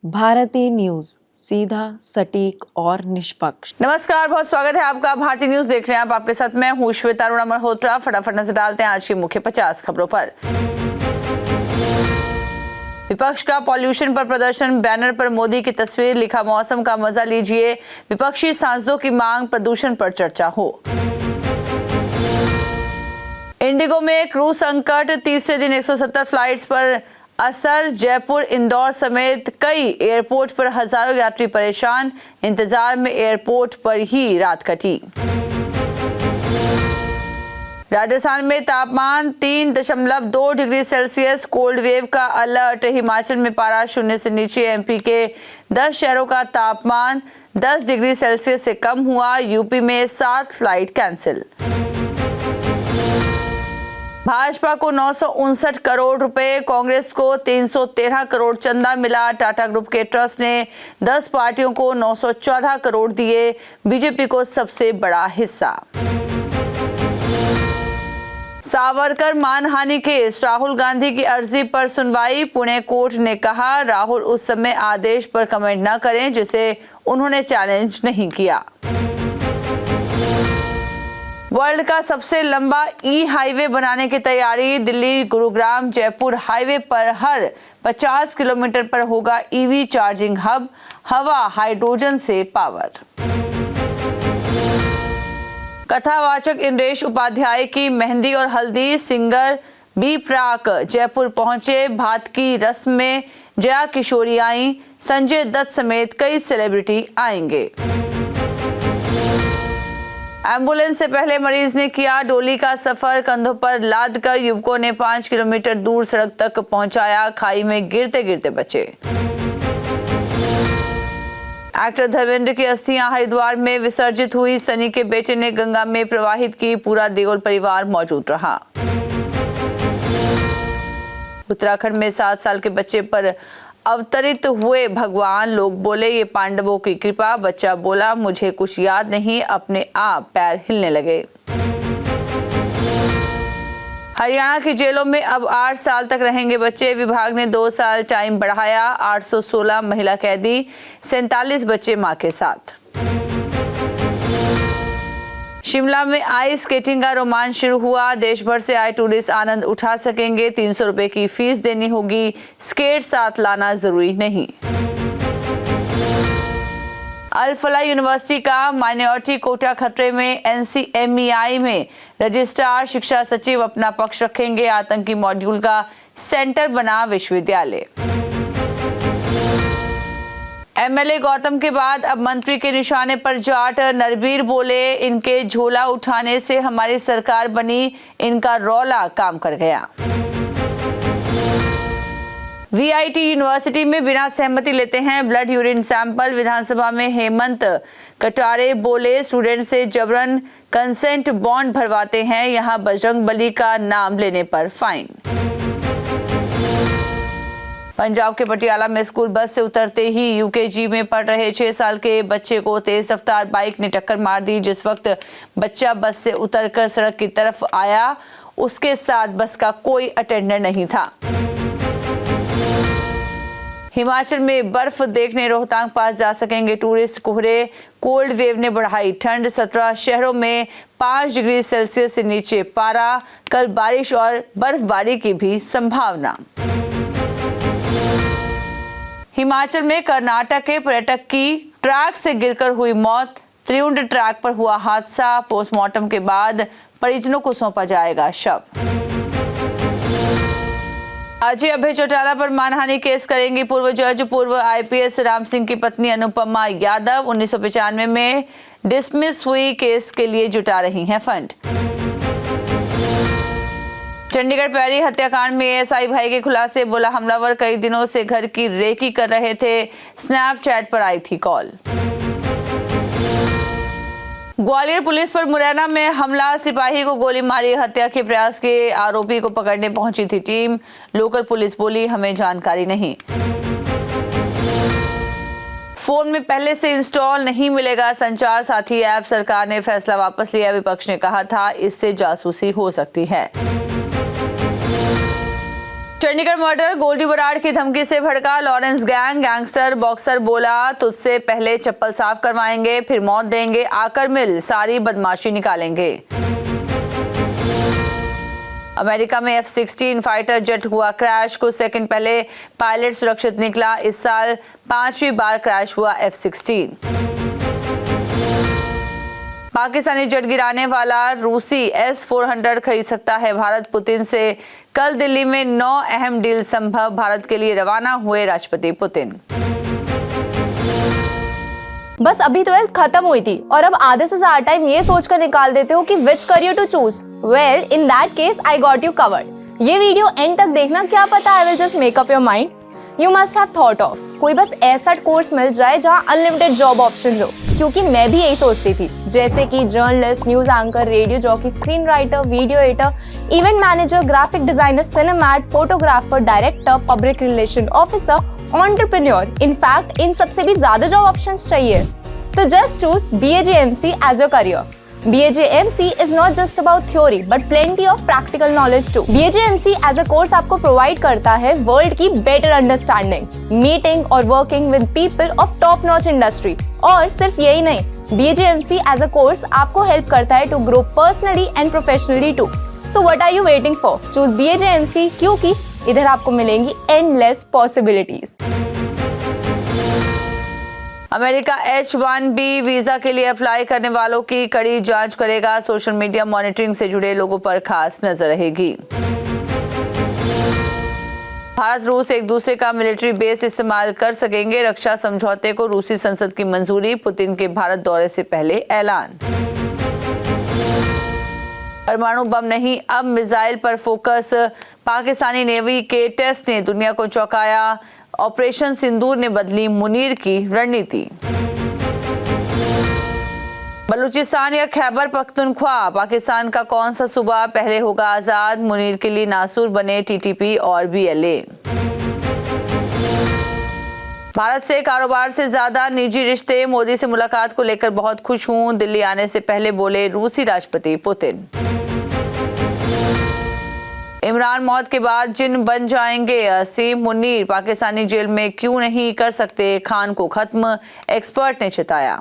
भारतीय न्यूज, सीधा, सटीक और निष्पक्ष। नमस्कार, बहुत स्वागत है आपका। भारतीय न्यूज देख रहे हैं आप। आपके साथ मैं हूं श्वेता अरुणा मल्होत्रा। फटाफट नजर डालते हैं आज की मुख्य 50 खबरों पर। विपक्ष का पॉल्यूशन पर प्रदर्शन, बैनर पर मोदी की तस्वीर, लिखा मौसम का मजा लीजिए। विपक्षी सांसदों की मांग, प्रदूषण पर चर्चा हो। इंडिगो में क्रू संकट, तीसरे दिन 170 फ्लाइट्स पर असर। जयपुर, इंदौर समेत कई एयरपोर्ट पर हजारों यात्री परेशान, इंतजार में एयरपोर्ट पर ही रात कटी। राजस्थान में तापमान 3.2 डिग्री सेल्सियस, कोल्ड वेव का अलर्ट। हिमाचल में पारा 0 से नीचे। एमपी के 10 शहरों का तापमान 10 डिग्री सेल्सियस से कम हुआ। यूपी में 7 फ्लाइट कैंसिल। भाजपा को 959 करोड़ रुपए, कांग्रेस को 313 करोड़ चंदा मिला। टाटा ग्रुप के ट्रस्ट ने 10 पार्टियों को 914 करोड़ दिए, बीजेपी को सबसे बड़ा हिस्सा। सावरकर मानहानि केस, राहुल गांधी की अर्जी पर सुनवाई। पुणे कोर्ट ने कहा राहुल उस समय आदेश पर कमेंट न करें जिसे उन्होंने चैलेंज नहीं किया। वर्ल्ड का सबसे लंबा ई हाईवे बनाने की तैयारी। दिल्ली गुरुग्राम जयपुर हाईवे पर हर 50 किलोमीटर पर होगा ईवी चार्जिंग हब, हवा हाइड्रोजन से पावर। कथावाचक इंद्रेश उपाध्याय की मेहंदी और हल्दी, सिंगर बी प्राक जयपुर पहुंचे। भात की रस्म में जया किशोरी आई, संजय दत्त समेत कई सेलिब्रिटी आएंगे। एम्बुलेंस से पहले मरीज ने किया डोली का सफर, कंधों पर लाद कर युवकों ने 5 किलोमीटर दूर सड़क तक पहुंचाया, खाई में गिरते गिरते बचे। एक्टर धर्मेंद्र की अस्थियां हरिद्वार में विसर्जित हुई, सनी के बेटे ने गंगा में प्रवाहित की, पूरा देओल परिवार मौजूद रहा। उत्तराखंड में 7 साल के बच्चे पर अवतरित हुए भगवान, लोग बोले ये पांडवों की कृपा। बच्चा बोला मुझे कुछ याद नहीं, अपने आप पैर हिलने लगे। हरियाणा की जेलों में अब 8 साल तक रहेंगे बच्चे, विभाग ने 2 साल टाइम बढ़ाया। 816 महिला कैदी, 47 बच्चे मां के साथ। शिमला में आइस स्केटिंग का रोमांच शुरू हुआ, देश भर से आए टूरिस्ट आनंद उठा सकेंगे। 300 रुपए की फीस देनी होगी, स्केट साथ लाना जरूरी नहीं। अल फलाह यूनिवर्सिटी का माइनॉरिटी कोटा खतरे में, NCMEI में रजिस्ट्रार शिक्षा सचिव अपना पक्ष रखेंगे। आतंकी मॉड्यूल का सेंटर बना विश्वविद्यालय। MLA गौतम के बाद अब मंत्री के निशाने पर जाट, नरबीर बोले इनके झोला उठाने से हमारी सरकार बनी, इनका रौला काम कर गया। VIT यूनिवर्सिटी में बिना सहमति लेते हैं ब्लड यूरिन सैंपल, विधानसभा में हेमंत कटारे बोले स्टूडेंट से जबरन कंसेंट बॉन्ड भरवाते हैं, यहां बजरंगबली का नाम लेने पर फाइन। पंजाब के पटियाला में स्कूल बस से उतरते ही UKG में पढ़ रहे 6 साल के बच्चे को तेज रफ्तार बाइक ने टक्कर मार दी। जिस वक्त बच्चा बस से उतरकर सड़क की तरफ आया, उसके साथ बस का कोई अटेंडर नहीं था। हिमाचल में बर्फ देखने रोहतांग पास जा सकेंगे टूरिस्ट, कोहरे, कोल्ड वेव ने बढ़ाई ठंड। 17 शहरों में 5 डिग्री सेल्सियस से नीचे पारा, कल बारिश और बर्फबारी की भी संभावना। हिमाचल में कर्नाटक के पर्यटक की ट्रैक से गिरकर हुई मौत, त्रिउंड ट्रैक पर हुआ हादसा। पोस्टमार्टम के बाद परिजनों को सौंपा जाएगा शव। अजय अभय चौटाला पर मानहानि केस करेंगी पूर्व जज, पूर्व IPS राम सिंह की पत्नी अनुपमा यादव। 1995 में डिसमिस हुई केस के लिए जुटा रही हैं फंड। चंडीगढ़ पैरी हत्याकांड में ASI भाई के खुलासे, बोला हमलावर कई दिनों से घर की रेकी कर रहे थे, स्नैपचैट पर आई थी कॉल। ग्वालियर पुलिस पर मुरैना में हमला, सिपाही को गोली मारी, हत्या के प्रयास के आरोपी को पकड़ने पहुंची थी टीम। लोकल पुलिस बोली हमें जानकारी नहीं। फोन में पहले से इंस्टॉल नहीं मिलेगा संचार साथी ऐप, सरकार ने फैसला वापस लिया। विपक्ष ने कहा था इससे जासूसी हो सकती है। चंडीगढ़ मर्डर, गोल्डी बराड़ की धमकी से भड़का लॉरेंस गैंग। गैंगस्टर बॉक्सर बोला तुझसे पहले चप्पल साफ करवाएंगे, फिर मौत देंगे, आकर मिल, सारी बदमाशी निकालेंगे। अमेरिका में F-16 फाइटर जेट हुआ क्रैश। कुछ सेकंड पहले पायलट सुरक्षित निकला। इस साल 5वीं बार क्रैश हुआ F-16। पाकिस्तानी जेट गिराने वाला रूसी S-400 खरीद सकता है भारत। पुतिन से कल दिल्ली में 9 अहम डील संभव। भारत के लिए रवाना हुए राष्ट्रपति पुतिन। बस अभी 12th खत्म हुई थी और अब आधे से ज्यादा टाइम ये सोचकर निकाल देते हो कि which career to choose. Well, in that case I got you covered. ये वीडियो एंड तक देखना, क्या पता I will just make up your mind. You must have thought of कोई बस ऐसा कोर्स मिल जाए जहाँ अनलिमिटेड जॉब ऑप्शन हो, क्योंकि मैं भी यही सोचती थी। जैसे कि journalist, news anchor, radio jockey, screen writer, video editor, event manager, graphic designer, cinemat, photographer, director, public relation officer, entrepreneur. In fact इन सबसे भी ज्यादा जॉब ऑप्शंस चाहिए। तो just choose BAJMC as your career. BAJMC is not just about theory but plenty of practical knowledge too. BAJMC as a course आपको provide करता है world की better understanding, meeting और working with people of top notch industry. और सिर्फ यही नहीं, BAJMC as a course आपको help करता है to grow personally and professionally too. So what are you waiting for? Choose BAJMC क्योंकि इधर आपको मिलेंगी endless possibilities. America H-1B visa के लिए अप्लाई करने वालों की कड़ी जांच करेगा। सोशल मीडिया मॉनिटरिंग से जुड़े लोगों पर खास नजर रहेगी। भारत रूस एक दूसरे का मिलिट्री बेस इस्तेमाल कर सकेंगे। रक्षा समझौते को रूसी संसद की मंजूरी। पुतिन के भारत दौरे से पहले ऐलान। परमाणु बम नहीं, अब मिसाइल पर फोकस। पाकिस्तानी नेवी के टेस्ट ने दुनिया को चौंकाया। ऑपरेशन सिंदूर ने बदली मुनीर की रणनीति। बलूचिस्तान या खैबर पख्तूनख्वा, पाकिस्तान का कौन सा सूबा पहले होगा आजाद? मुनीर के लिए नासूर बने TTP और BLA। भारत से कारोबार से ज्यादा निजी रिश्ते, मोदी से मुलाकात को लेकर बहुत खुश हूं, दिल्ली आने से पहले बोले रूसी राष्ट्रपति पुतिन। इमरान मौत के बाद जिन बन जाएंगे, असीम मुनीर पाकिस्तानी जेल में क्यों नहीं कर सकते खान को खत्म, एक्सपर्ट ने चिताया।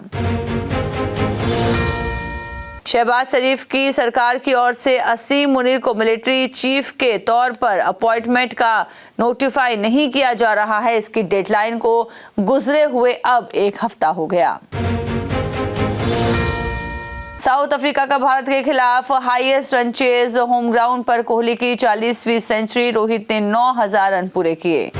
शहबाज शरीफ की सरकार की ओर से असीम मुनीर को मिलिट्री चीफ के तौर पर अपॉइंटमेंट का नोटिफाई नहीं किया जा रहा है। इसकी डेडलाइन को गुजरे हुए अब 1 हफ्ता हो गया। साउथ अफ्रीका का भारत के खिलाफ highest run chase, home ground पर कोहली की 40वीं सेंचुरी, रोहित ने 9000 रन पूरे किए।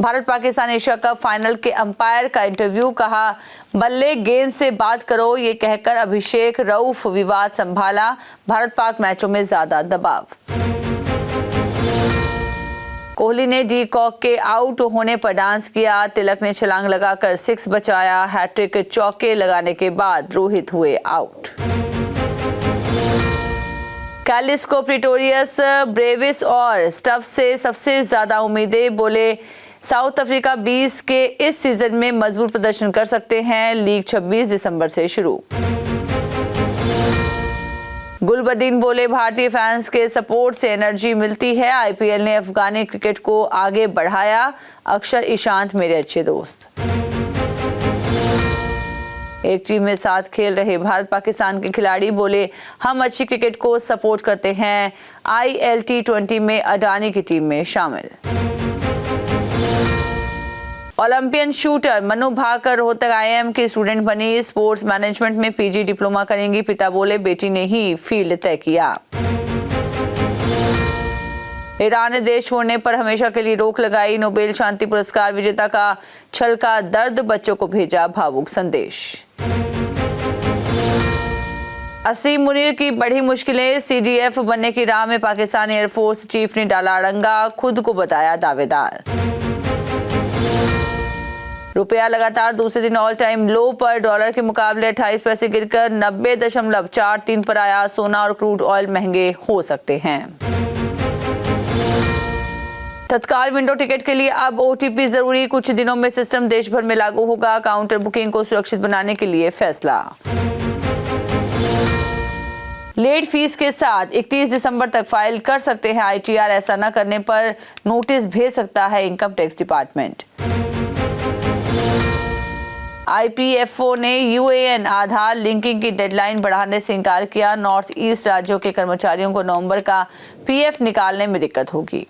Bharat Pakistan Asia cup final के अंपायर का इंटरव्यू, कहा बल्ले गेंद से बात करो, ये कहकर अभिषेक रऊफ विवाद संभाला। भारत पाक मैचों में ज्यादा दबाव। कोहली ने डी कॉक के आउट होने पर डांस किया। तिलक ने छलांग लगाकर 6 बचाया। हैट्रिक चौके लगाने के बाद रोहित हुए आउट। कैलिस को प्रिटोरियस, ब्रेविस और स्टफ से सबसे ज्यादा उम्मीदें, बोले साउथ अफ्रीका 20 के इस सीजन में मजबूत प्रदर्शन कर सकते हैं। लीग 26 दिसंबर से शुरू। गुलबदीन बोले भारतीय फैंस के सपोर्ट से एनर्जी मिलती है। IPL ने अफगानी क्रिकेट को आगे बढ़ाया। अक्षर ईशांत मेरे अच्छे दोस्त। एक टीम में साथ खेल रहे भारत पाकिस्तान के खिलाड़ी बोले हम अच्छी क्रिकेट को सपोर्ट करते हैं। ILT20 में अडानी की टीम में शामिल। Olympian shooter Manu Bhaker Rohtak IIM की स्टूडेंट बनी। स्पोर्ट्स मैनेजमेंट में PG डिप्लोमा करेंगी। पिता बोले बेटी ने ही फील्ड तय किया। ईरान ने देश छोड़ने पर हमेशा के लिए रोक लगाई। नोबेल शांति पुरस्कार विजेता का छल का दर्द, बच्चों को भेजा भावुक संदेश। असीम मुनीर की बढ़ी मुश्किलें, CDF बनने की राह में पाकिस्तान एयरफोर्स चीफ ने डाला अड़ंगा, खुद को बताया दावेदार। रुपया लगातार दूसरे दिन ऑल टाइम लो पर, डॉलर के मुकाबले 28 पैसे गिरकर 90.43 पर आया। सोना और क्रूड ऑयल महंगे हो सकते हैं। तत्काल विंडो टिकट के लिए अब OTP जरूरी, कुछ दिनों में सिस्टम देश भर में लागू होगा। काउंटर बुकिंग को सुरक्षित बनाने के लिए फैसला। लेट फीस के साथ 31 दिसंबर तक फाइल कर सकते हैं ITR। ऐसा न करने पर नोटिस भेज सकता है इनकम टैक्स डिपार्टमेंट। IPFO ने UAN आधार लिंकिंग की डेडलाइन बढ़ाने से इनकार किया। नॉर्थ ईस्ट राज्यों के कर्मचारियों को नवंबर का PF निकालने में दिक्कत होगी।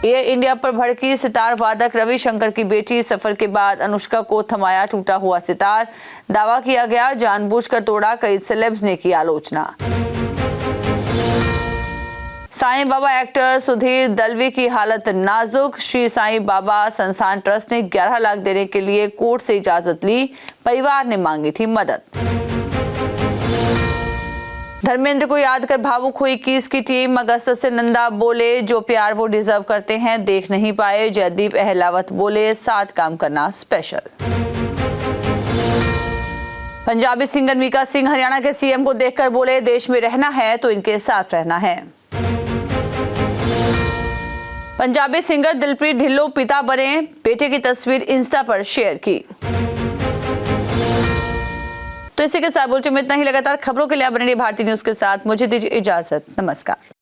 एयर इंडिया पर भड़की सितार वादक रविशंकर की बेटी। सफर के बाद अनुष्का को थमाया टूटा हुआ सितार। दावा किया गया जानबूझकर तोड़ा। कई सेलेब्स ने की आलोचना। साईं बाबा एक्टर सुधीर दलवी की हालत नाजुक। श्री साईं बाबा संस्थान ट्रस्ट ने 11 लाख देने के लिए कोर्ट से इजाजत ली। परिवार ने मांगी थी मदद। धर्मेंद्र को याद कर भावुक हुई कीस की टीम। अगस्त से नंदा बोले जो प्यार वो डिजर्व करते हैं देख नहीं पाए। जयदीप अहलावत बोले साथ काम करना स्पेशल। पंजाबी सिंगर मीका सिंह हरियाणा के CM को देखकर बोले देश में रहना है तो इनके साथ रहना है। पंजाबी सिंगर दिलप्रीत ढिल्लों पिता बने। बेटे की तस्वीर इंस्टा पर शेयर की। तो इसी के साथ बुलेटिन में इतना ही। लगातार खबरों के लिए आप बने रहिए भारतीय न्यूज के साथ। मुझे दीजिए इजाजत। नमस्कार।